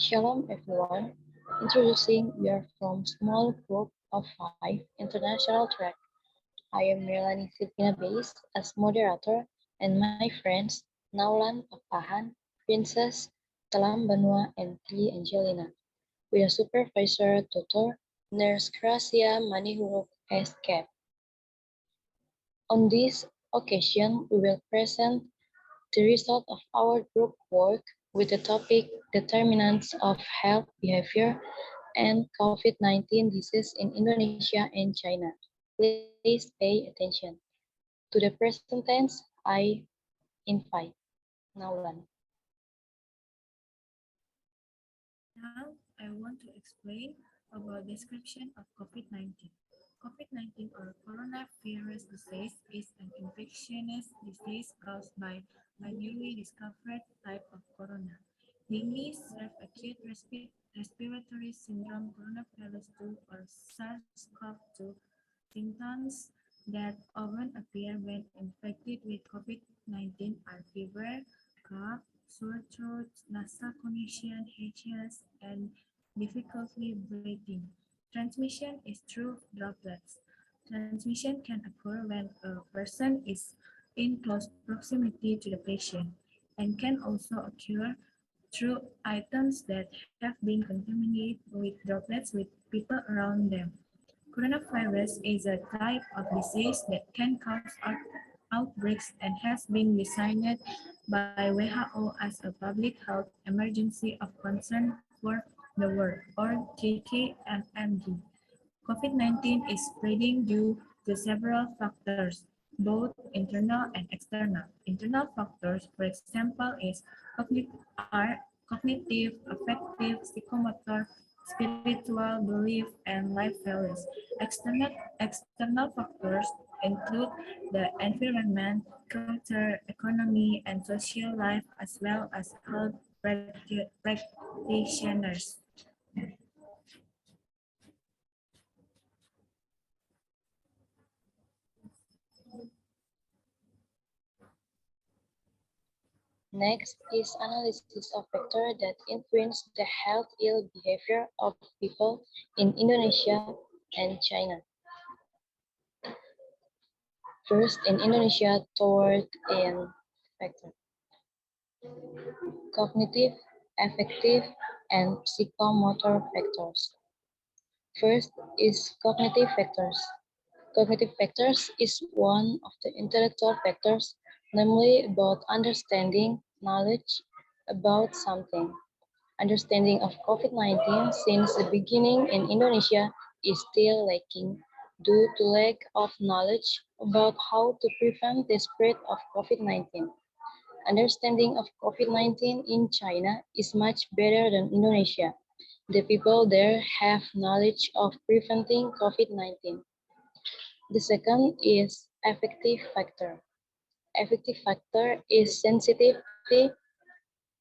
Shalom everyone. Introducing, we are from small group of 5 international track. I am Melanie Silvina Base as moderator and my friends Naulan Papahan, Princess, Talam Banua and Tri Angelina. We are supervisor tutor Nurse Gracia Manihuruk as CAP. On this occasion, we will present the result of our group work with the topic Determinants of Health Behavior and COVID-19 disease in Indonesia and China. Please pay attention. To the present tense, I invite Naulan. Now, I want to explain about description of COVID-19. COVID-19 or coronavirus disease is an infectious disease caused by a newly discovered type of corona, namely acute respiratory syndrome coronavirus 2 or SARS-CoV-2 symptoms that often appear when infected with COVID-19 are fever, cough, sore throat, nasal congestion, headaches, and difficulty breathing. Transmission is through droplets. Transmission can occur when a person is in close proximity to the patient and can also occur through items that have been contaminated with droplets with people around them. Coronavirus is a type of disease that can cause outbreaks and has been designated by WHO as a public health emergency of concern for the world, or KKMMG. COVID-19 is spreading due to several factors, both internal and external. Internal factors, for example, are cognitive, affective, psychomotor, spiritual, belief, and life values. External factors include the environment, culture, economy, and social life, as well as health practitioners. Next is analysis of factors that influence the health ill behavior of people in Indonesia and China. First, in Indonesia, toward in factor. Cognitive, affective, and psychomotor factors. First is cognitive factors. Cognitive factors is one of the intellectual factors, namely about understanding, knowledge about something. Understanding of COVID-19 since the beginning in Indonesia is still lacking due to lack of knowledge about how to prevent the spread of COVID-19. Understanding of COVID-19 in China is much better than Indonesia. The people there have knowledge of preventing COVID-19. The second is affective factor. Affective factor is sensitivity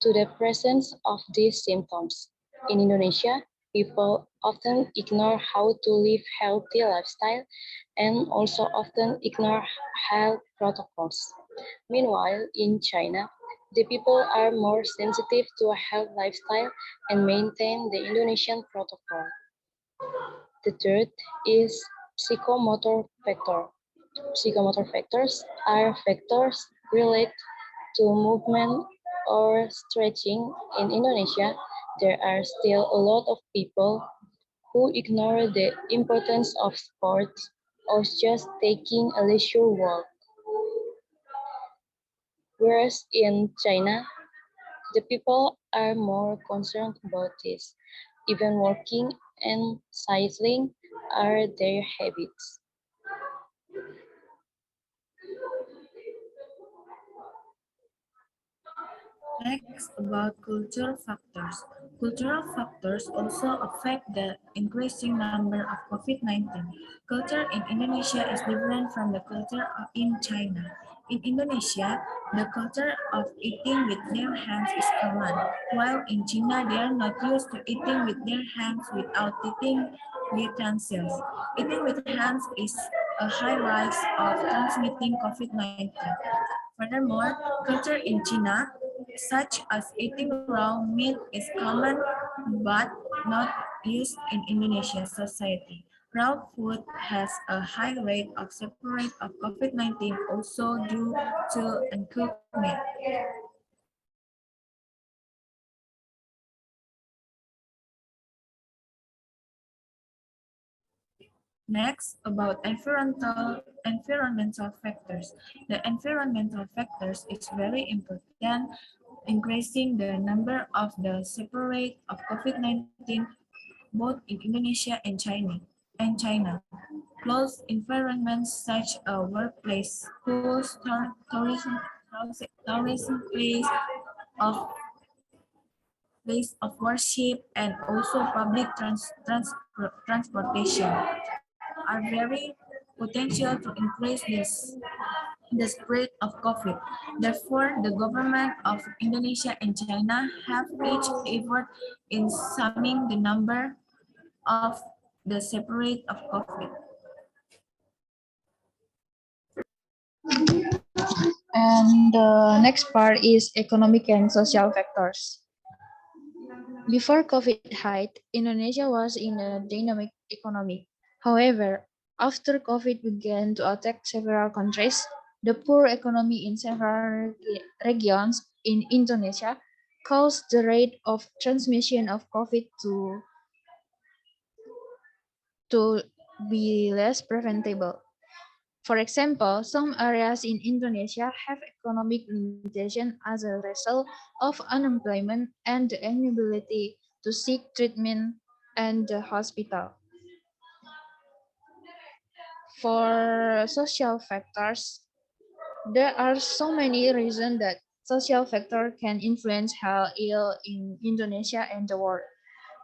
to the presence of these symptoms. In Indonesia, people often ignore how to live healthy lifestyle and also often ignore health protocols. Meanwhile, in China, the people are more sensitive to a health lifestyle and maintain the Indonesian protocol. The third is psychomotor factor. Psychomotor factors are factors related to movement or stretching. In Indonesia, there are still a lot of people who ignore the importance of sports or just taking a leisure walk. Whereas in China, the people are more concerned about this. Even walking and cycling are their habits. Next, about cultural factors. Cultural factors also affect the increasing number of COVID-19. Culture in Indonesia is different from the culture in China. In Indonesia, the culture of eating with their hands is common, while in China they are not used to eating with their hands without eating utensils. Eating with hands is a high rise of transmitting COVID-19. Furthermore, culture in China, such as eating raw meat, is common but not used in Indonesian society. Raw food has a high rate of separate of COVID-19 also due to uncooked meat. Next, about environmental factors. The environmental factors is very important, increasing the number of the separate of COVID-19 both in Indonesia and China. Closed environments such as workplace, schools, tourism of place of worship, and also public transportation are very potential to increase the spread of COVID. Therefore, the government of Indonesia and China have each effort in summing the number of the separate of COVID. And the next part is economic and social factors. Before COVID hit, Indonesia was in a dynamic economy. However, after COVID began to attack several countries, the poor economy in several regions in Indonesia caused the rate of transmission of COVID to be less preventable. For example, some areas in Indonesia have economic limitation as a result of unemployment and the inability to seek treatment and the hospital. For social factors, there are so many reasons that social factor can influence health ill in Indonesia and the world.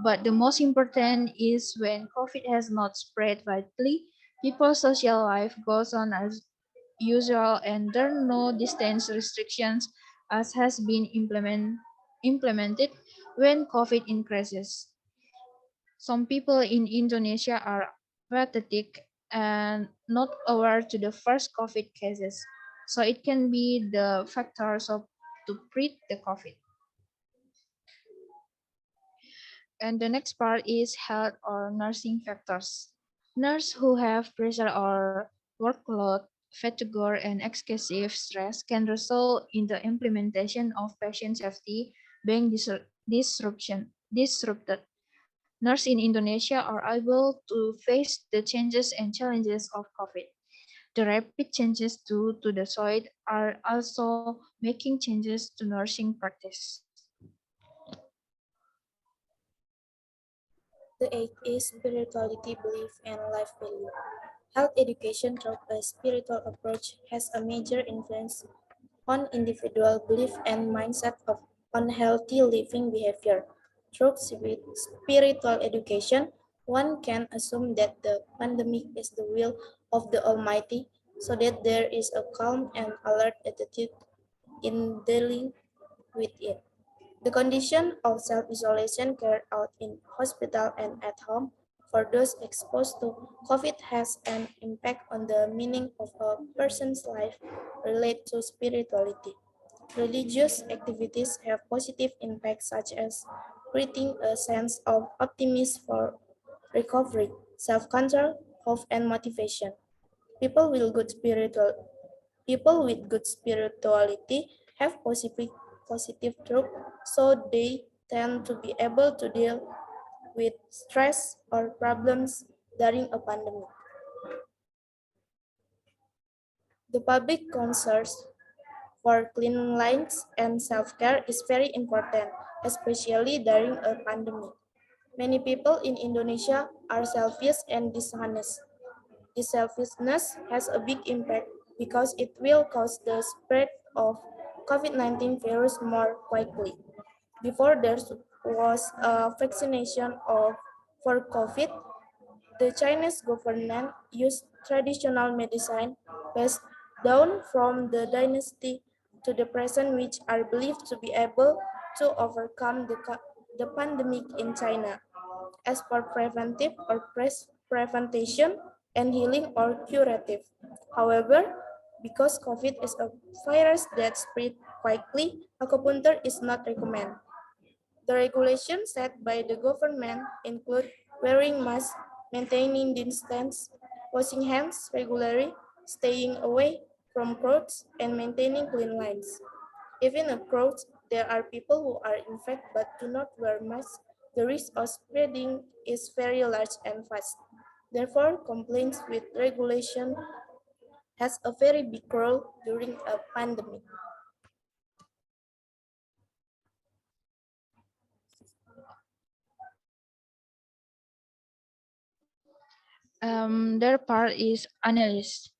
But the most important is when COVID has not spread widely, people's social life goes on as usual and there are no distance restrictions as has been implemented when COVID increases. Some people in Indonesia are apathetic and not aware to the first COVID cases. So it can be the factors of to treat the COVID. And the next part is health or nursing factors. Nurses who have pressure or workload, fatigue, and excessive stress can result in the implementation of patient safety being disrupted. Nurses in Indonesia are able to face the changes and challenges of COVID. The rapid changes to the soil are also making changes to nursing practice. The eighth is spirituality, belief, and life value. Health education through a spiritual approach has a major influence on individual belief and mindset of unhealthy living behavior. Through spiritual education, one can assume that the pandemic is the will of the Almighty, so that there is a calm and alert attitude in dealing with it. The condition of self-isolation carried out in hospital and at home for those exposed to COVID has an impact on the meaning of a person's life related to spirituality. Religious activities have positive impacts such as creating a sense of optimism for recovery, self-control, hope, and motivation. People with good spiritual People with good spirituality have positive truth, so they tend to be able to deal with stress or problems during a pandemic. The public concerns for cleanliness and self-care is very important, especially during a pandemic. Many people in Indonesia are selfish and dishonest. This selfishness has a big impact because it will cause the spread of COVID-19 virus more quickly. Before there was a vaccination for COVID, the Chinese government used traditional medicine passed down from the dynasty to the present, which are believed to be able to overcome the pandemic in China. As for preventive or prevention, and healing or curative. However, because COVID is a virus that spreads quickly, acupuncture is not recommended. The regulations set by the government include wearing masks, maintaining distance, washing hands regularly, staying away from crowds, and maintaining clean lines. Even in crowds, there are people who are infected but do not wear masks. The risk of spreading is very large and fast. Therefore, compliance with regulation has a very big role during a pandemic. Their part is analysis.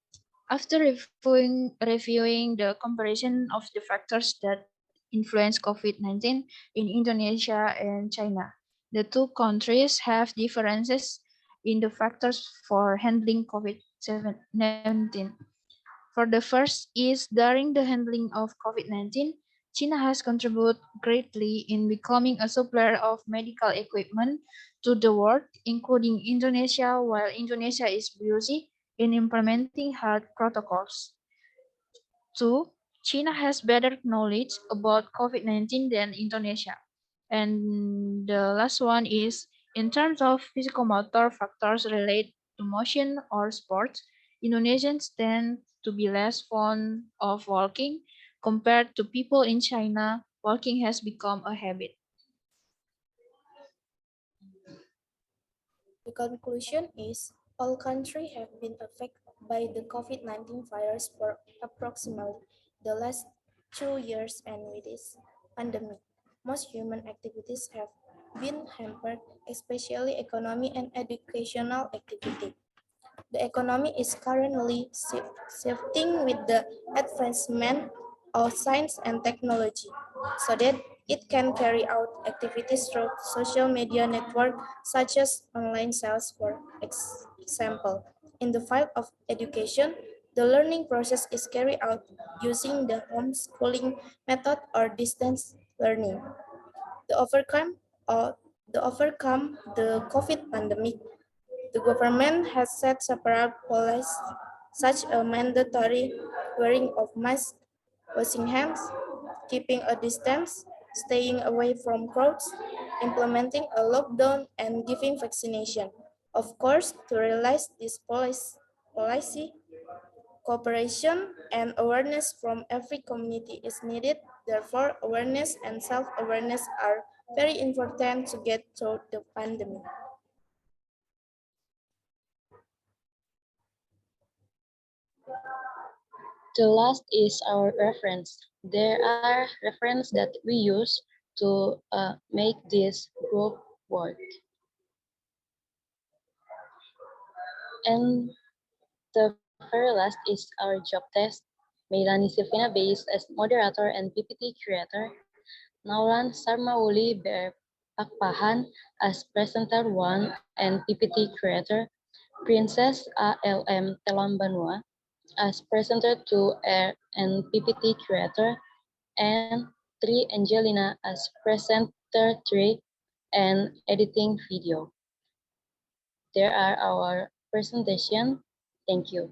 After reviewing the comparison of the factors that influence COVID-19 in Indonesia and China, the two countries have differences in the factors for handling COVID-19. For the first is during the handling of COVID-19, China has contributed greatly in becoming a supplier of medical equipment to the world, including Indonesia, while Indonesia is busy in implementing health protocols. Two, China has better knowledge about COVID-19 than Indonesia. And the last one is in terms of physical motor factors related to motion or sports, Indonesians tend to be less fond of walking compared to people in China. Walking has become a habit. The conclusion is all countries have been affected by the COVID-19 virus for approximately the last 2 years, and with this pandemic, most human activities have been hampered, especially economy and educational activity. The economy is currently shifting with the advancement of science and technology so that it can carry out activities through social media networks such as online sales, for example. In the field of education, the learning process is carried out using the homeschooling method or distance learning. To overcome or to overcome the COVID pandemic, the government has set several policies such as mandatory wearing of masks, washing hands, keeping a distance, staying away from crowds, implementing a lockdown, and giving vaccination. Of course, to realize this policy, cooperation and awareness from every community is needed. Therefore, awareness and self-awareness are very important to get through the pandemic. The last is our reference. There are references that we use to make this group work. And the very last is our job test. Mailani Silvina Base as moderator and PPT creator. Naulan Sarmawuli Berpakpahan as presenter 1 and PPT creator. Princess ALM Telambanua as presenter 2 and PPT creator, and Tri Angelina as presenter 3 and editing video. There are our presentation. Thank you.